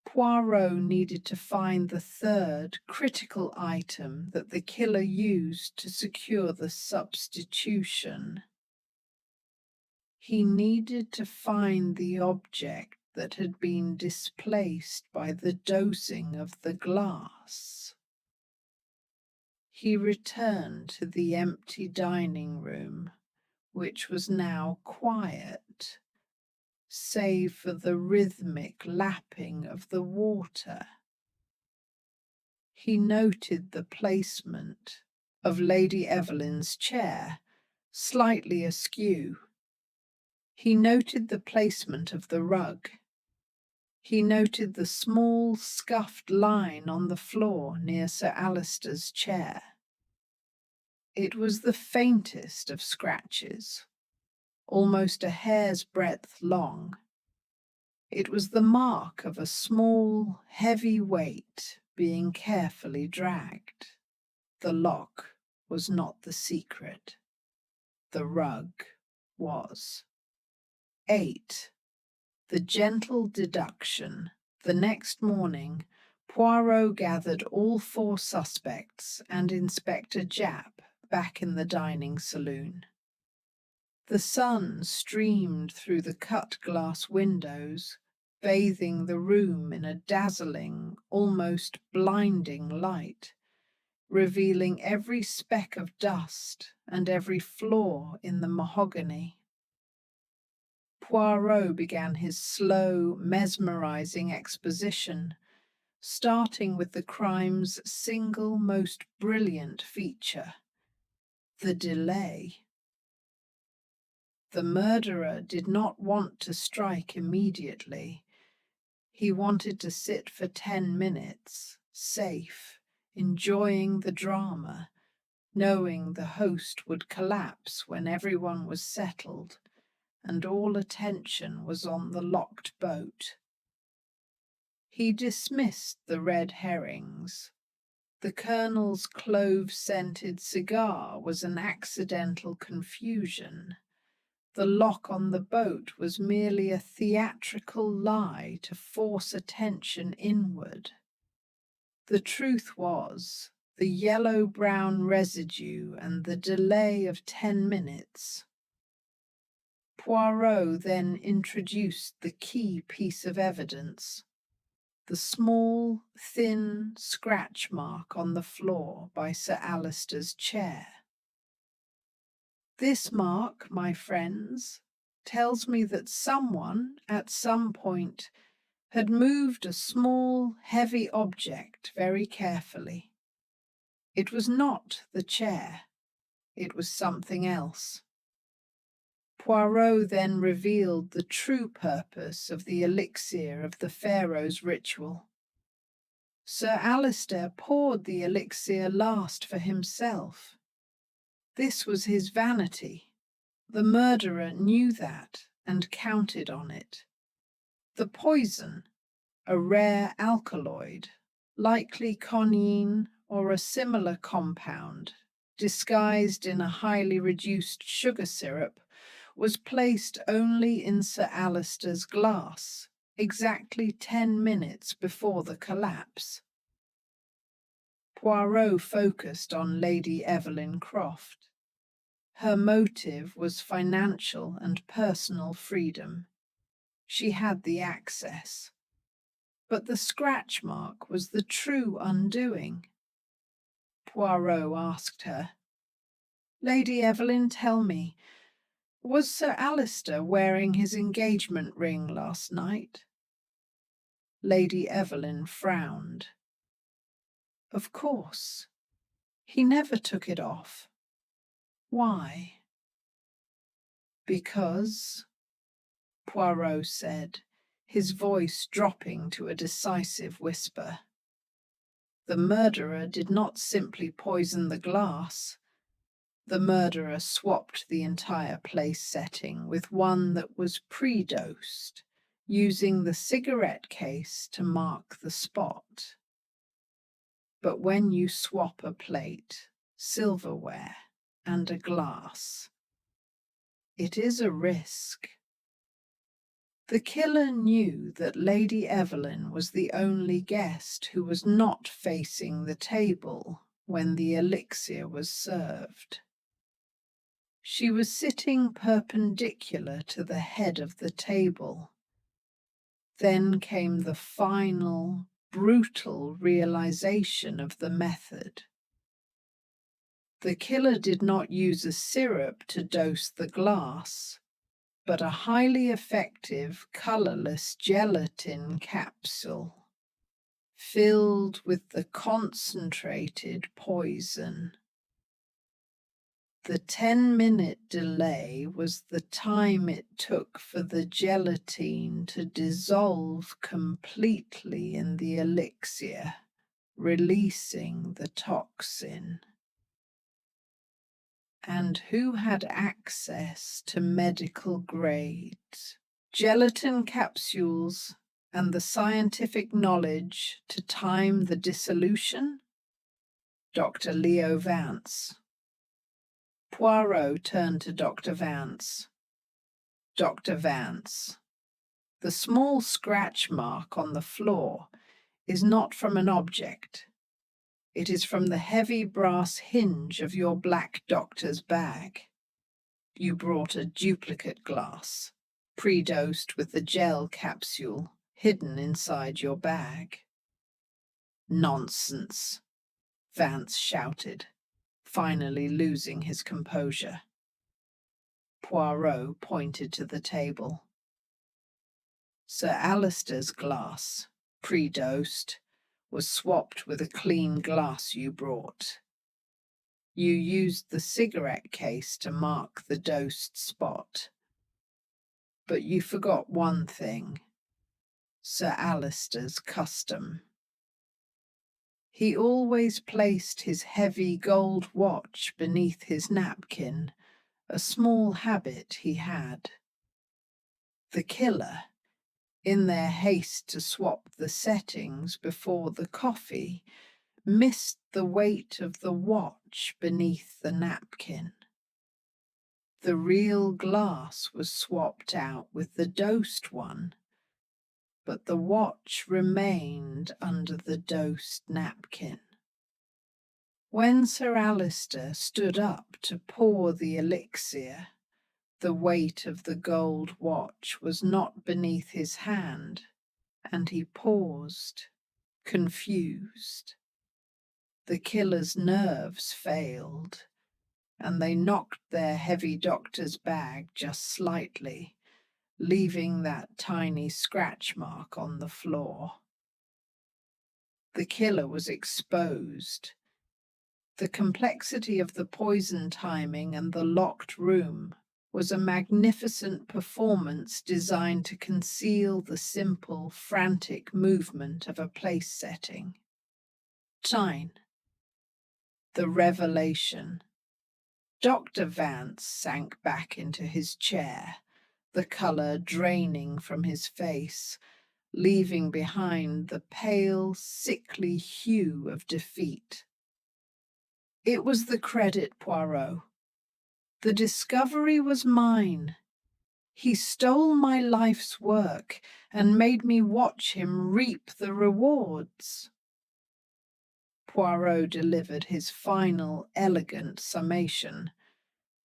Poirot needed to find the third critical item that the killer used to secure the substitution. He needed to find the object that had been displaced by the dosing of the glass. He returned to the empty dining room, which was now quiet, save for the rhythmic lapping of the water. He noted the placement of Lady Evelyn's chair, slightly askew. He noted the placement of the rug. He noted the small scuffed line on the floor near Sir Alistair's chair. It was the faintest of scratches, almost a hair's breadth long. It was the mark of a small, heavy weight being carefully dragged. The lock was not the secret. The rug was. 8. The gentle deduction. The next morning, Poirot gathered all 4 suspects and Inspector Japp back in the dining saloon. The sun streamed through the cut-glass windows, bathing the room in a dazzling, almost blinding light, revealing every speck of dust and every flaw in the mahogany. Poirot began his slow, mesmerizing exposition, starting with the crime's single most brilliant feature, the delay. The murderer did not want to strike immediately. He wanted to sit for 10 minutes, safe, enjoying the drama, knowing the host would collapse when everyone was settled and all attention was on the locked boat. He dismissed the red herrings. The Colonel's clove-scented cigar was an accidental confusion. The lock on the boat was merely a theatrical lie to force attention inward. The truth was, the yellow-brown residue and the delay of 10 minutes. Poirot then introduced the key piece of evidence, the small, thin scratch mark on the floor by Sir Alistair's chair. This mark, my friends, tells me that someone, at some point, had moved a small, heavy object very carefully. It was not the chair. It was something else. Poirot then revealed the true purpose of the elixir of the Pharaoh's ritual. Sir Alistair poured the elixir last for himself. This was his vanity. The murderer knew that and counted on it. The poison, a rare alkaloid, likely cognaine or a similar compound, disguised in a highly reduced sugar syrup, was placed only in Sir Alistair's glass, exactly 10 minutes before the collapse. Poirot focused on Lady Evelyn Croft. Her motive was financial and personal freedom. She had the access. But the scratch mark was the true undoing. Poirot asked her, "Lady Evelyn, tell me, was Sir Alistair wearing his engagement ring last night?" Lady Evelyn frowned. "Of course. He never took it off. Why?" "Because," Poirot said, his voice dropping to a decisive whisper, "the murderer did not simply poison the glass. The murderer swapped the entire place setting with one that was pre-dosed, using the cigarette case to mark the spot. But when you swap a plate, silverware, and a glass, it is a risk." The killer knew that Lady Evelyn was the only guest who was not facing the table when the elixir was served. She was sitting perpendicular to the head of the table. Then came the final, brutal realization of the method. The killer did not use a syrup to dose the glass, but a highly effective, colorless gelatin capsule filled with the concentrated poison. The 10-minute delay was the time it took for the gelatine to dissolve completely in the elixir, releasing the toxin. And who had access to medical grades, gelatin capsules, and the scientific knowledge to time the dissolution? Dr. Leo Vance. Poirot turned to Dr. Vance. "Dr. Vance, the small scratch mark on the floor is not from an object. It is from the heavy brass hinge of your black doctor's bag. You brought a duplicate glass, pre-dosed with the gel capsule hidden inside your bag." "Nonsense," Vance shouted, finally losing his composure. Poirot pointed to the table. "Sir Alistair's glass, pre-dosed, was swapped with a clean glass you brought. You used the cigarette case to mark the dosed spot. But you forgot one thing: Sir Alistair's custom. He always placed his heavy gold watch beneath his napkin, a small habit he had. The killer, in their haste to swap the settings before the coffee, missed the weight of the watch beneath the napkin. The real glass was swapped out with the dosed one, but the watch remained under the dosed napkin. When Sir Alistair stood up to pour the elixir, The weight of the gold watch was not beneath his hand, and he paused, confused. The killer's nerves failed, and they knocked their heavy doctor's bag just slightly, leaving that tiny scratch mark on the floor. The killer was exposed. The complexity of the poison timing and the locked room was a magnificent performance designed to conceal the simple, frantic movement of a place setting. 9. The revelation. Dr. Vance sank back into his chair, the colour draining from his face, leaving behind the pale, sickly hue of defeat. It was the credit, Poirot. The discovery was mine. He stole my life's work and made me watch him reap the rewards. Poirot delivered his final, elegant summation,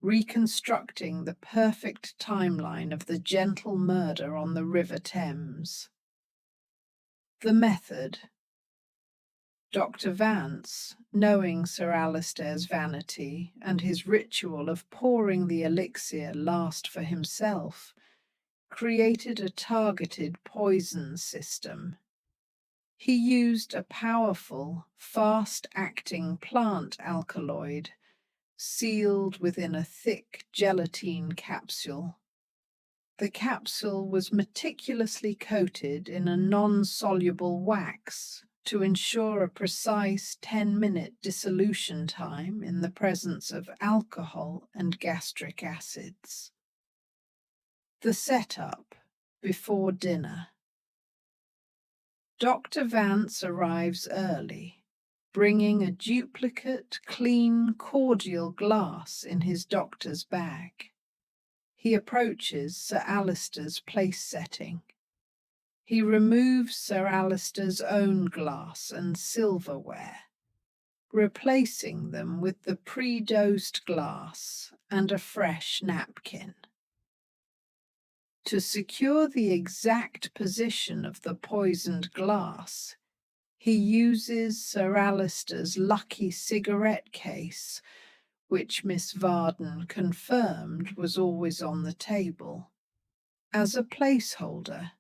reconstructing the perfect timeline of the gentle murder on the River Thames. The method. Dr. Vance, knowing Sir Alistair's vanity and his ritual of pouring the elixir last for himself, created a targeted poison system. He used a powerful, fast-acting plant alkaloid sealed within a thick gelatine capsule. The capsule was meticulously coated in a non-soluble wax to ensure a precise 10-minute dissolution time in the presence of alcohol and gastric acids. The setup before dinner. Dr. Vance arrives early, bringing a duplicate, clean, cordial glass in his doctor's bag. He approaches Sir Alistair's place setting. He removes Sir Alistair's own glass and silverware, replacing them with the pre-dosed glass and a fresh napkin. To secure the exact position of the poisoned glass, he uses Sir Alistair's lucky cigarette case, which Miss Varden confirmed was always on the table, as a placeholder,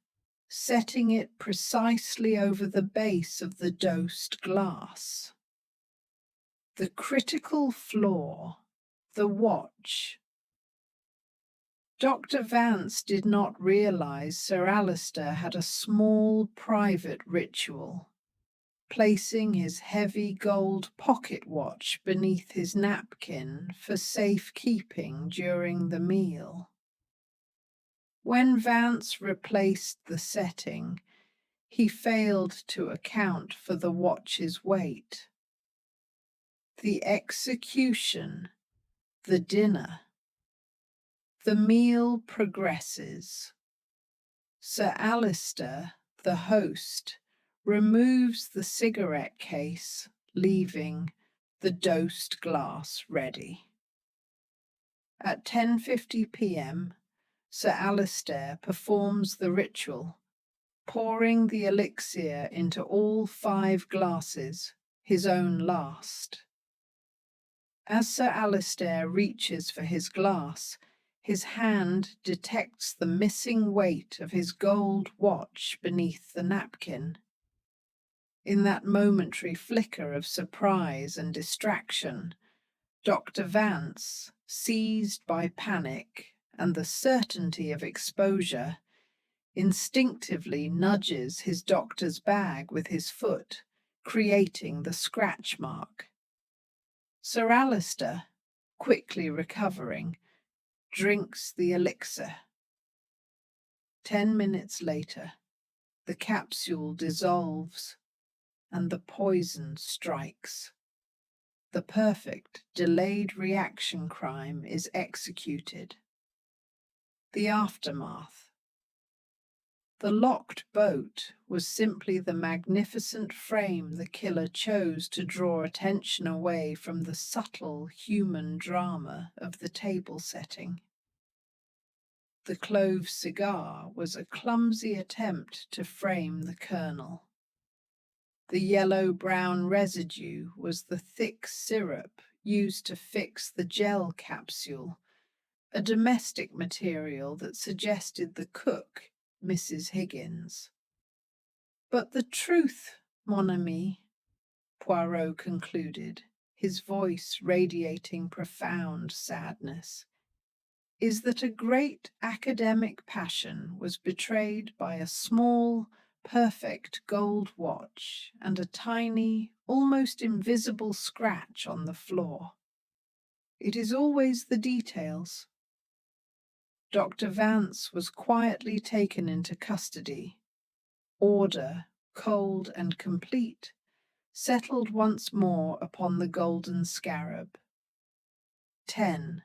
setting it precisely over the base of the dosed glass. The critical flaw, the watch. Dr. Vance did not realize Sir Alistair had a small private ritual, placing his heavy gold pocket watch beneath his napkin for safekeeping during the meal. When Vance replaced the setting, he failed to account for the watch's weight. The execution, the dinner. The meal progresses. Sir Alistair, the host, removes the cigarette case, leaving the dosed glass ready. At 10:50 p.m., Sir Alistair performs the ritual, pouring the elixir into all 5 glasses, his own last. As Sir Alistair reaches for his glass, his hand detects the missing weight of his gold watch beneath the napkin. In that momentary flicker of surprise and distraction, Dr. Vance, seized by panic and the certainty of exposure, instinctively nudges his doctor's bag with his foot, creating the scratch mark. Sir Alistair, quickly recovering, drinks the elixir. 10 minutes later, the capsule dissolves and the poison strikes. The perfect delayed reaction crime is executed. The aftermath. The locked boat was simply the magnificent frame the killer chose to draw attention away from the subtle human drama of the table setting. The Clove cigar was a clumsy attempt to frame the kernel. The yellow-brown residue was the thick syrup used to fix the gel capsule, a domestic material that suggested the cook, Mrs. Higgins. But the truth, mon ami, Poirot concluded, his voice radiating profound sadness, is that a great academic passion was betrayed by a small, perfect gold watch and a tiny, almost invisible scratch on the floor. It is always the details. Dr. Vance was quietly taken into custody. Order, cold and complete, settled once more upon the Golden Scarab. 10.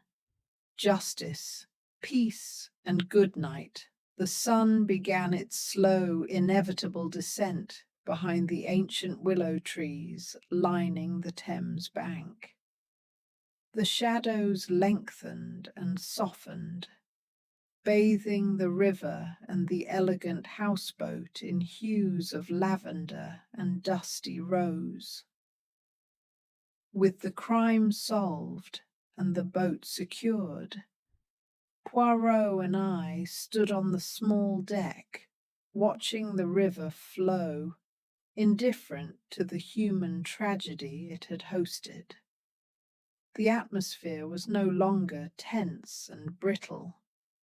Justice, peace, and good night. The sun began its slow, inevitable descent behind the ancient willow trees lining the Thames bank. The shadows lengthened and softened, bathing the river and the elegant houseboat in hues of lavender and dusty rose. With the crime solved and the boat secured, Poirot and I stood on the small deck, watching the river flow, indifferent to the human tragedy it had hosted. The atmosphere was no longer tense and brittle,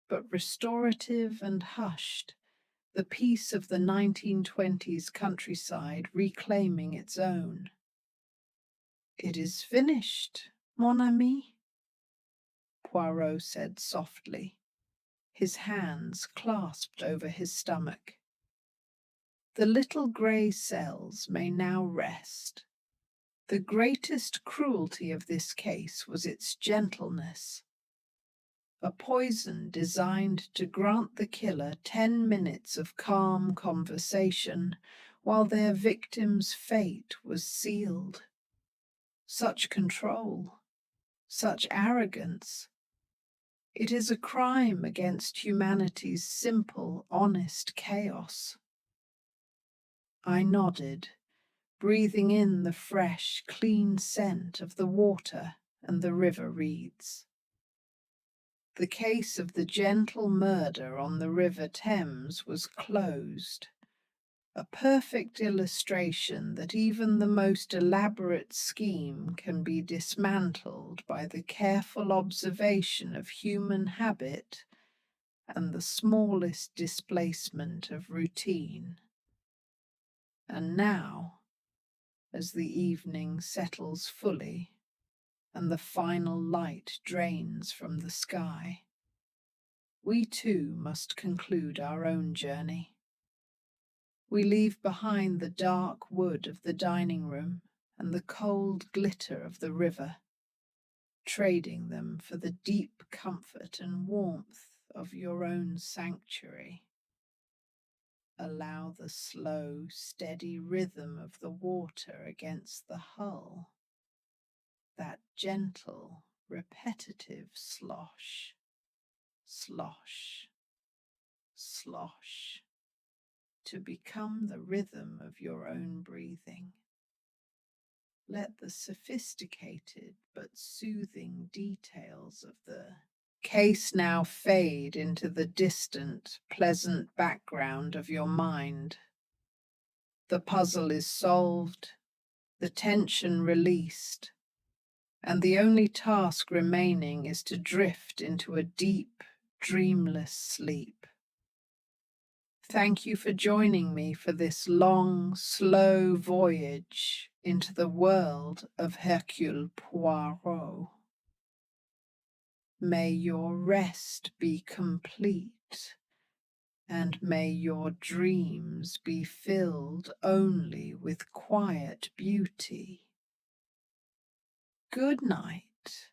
but restorative and hushed, the peace of the 1920s countryside reclaiming its own. "It is finished, mon ami," Poirot said softly, his hands clasped over his stomach. "The little grey cells may now rest. The greatest cruelty of this case was its gentleness. A poison designed to grant the killer 10 minutes of calm conversation while their victim's fate was sealed. Such control, such arrogance. It is a crime against humanity's simple, honest chaos." I nodded, breathing in the fresh, clean scent of the water and the river reeds. The case of the gentle murder on the River Thames was closed, a perfect illustration that even the most elaborate scheme can be dismantled by the careful observation of human habit and the smallest displacement of routine. And now, as the evening settles fully and the final light drains from the sky, we too must conclude our own journey. We leave behind the dark wood of the dining room and the cold glitter of the river, trading them for the deep comfort and warmth of your own sanctuary. Allow the slow, steady rhythm of the water against the hull, that gentle, repetitive slosh, slosh, slosh, to become the rhythm of your own breathing. Let the sophisticated but soothing details of the case now fade into the distant, pleasant background of your mind. The puzzle is solved, the tension released, and the only task remaining is to drift into a deep, dreamless sleep. Thank you for joining me for this long, slow voyage into the world of Hercule Poirot. May your rest be complete, and may your dreams be filled only with quiet beauty. Good night.